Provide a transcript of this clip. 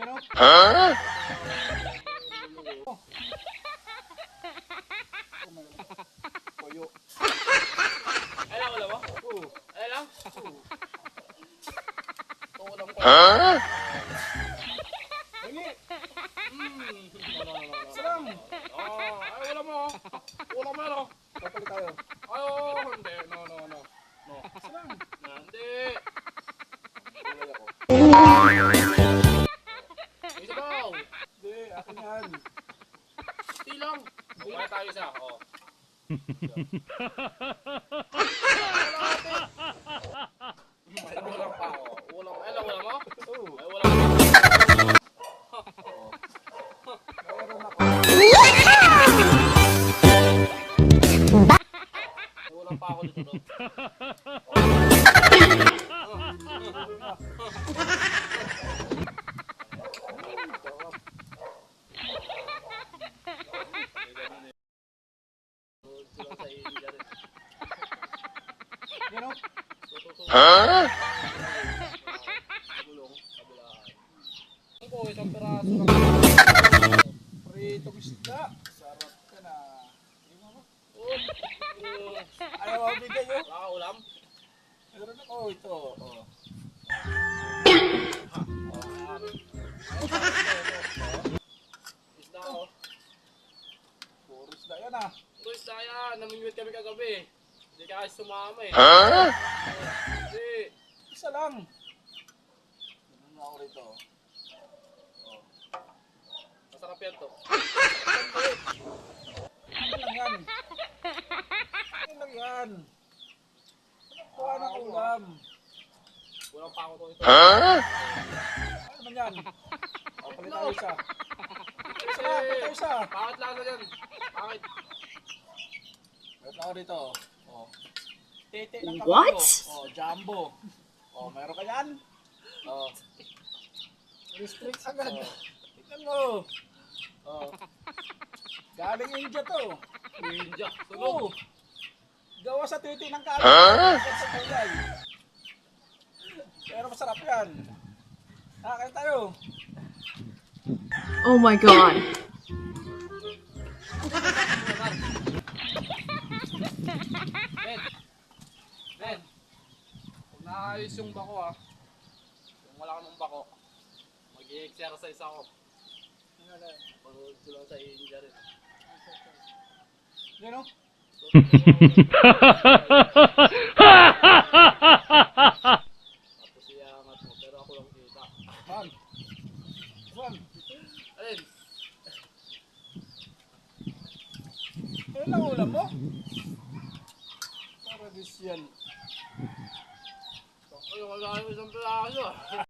Huh? Koyo. Ay lang, wala mo? Ay lang? Ulam ko. Huh? Hingi. No. Salam. Ay, wala mo. Wala mo yan, oh. Papalit tayo. Ay, hindi. No. Salam. Hindi. Kulay ako. Isa daw. Hindi, akin yan. Hindi lang. Wala tayo isa, oh. Ay, wala pa, oh. Wala. Ay lang, wala mo? Oo. Ay, wala mo. Meron ako. Ay, wala pa ako dito, no? Yan o. Huh? Ako, isang piraso lang. Pritong isda. Sarap ka na. Hindi mo ba? Oh. Ayaw ako bigay yun. Wala ka ulam? Meron ako ito. Oh. Isda ako. Puro isda yan ah. Ito isda yan. Namimit kami kagabi. Hindi ka kasi sumama eh. Huh? Hindi. Isa lang. Meron ako rito. Oh. Masarap yan to. Ano lang yan? Ano lang yan? Kuha ng ulam. Walang pa ako to ito. Huh? Ano naman yan? O, palit tayo isa. Isa lang, palit tayo isa. Bakit lasa yan? Bakit? Meron ako rito. Oh. Tete ng What? kabayo. Oh, jumbo. Oh, meron ka yan? Oh. Restrict agad. Oh. Tignan mo. Oh. Galing India to. Ninja. Tunog. Oh. Gawa sa titi ng kabayo. Huh? Sa gulay. Pero masarap yan. Kakain tayo. Oh my god. Ben. Kung naayos yung bako ah. Kung wala ka ng bako. Mag-i-exercise ako. Panood ko lang sa India rin. Yan o. Tapos iangat mo. Pero ako lang kita. Man. Man. Alin? Yan lang ulam mo. Para dis yan. Ay, wala kayo isang piraso ah.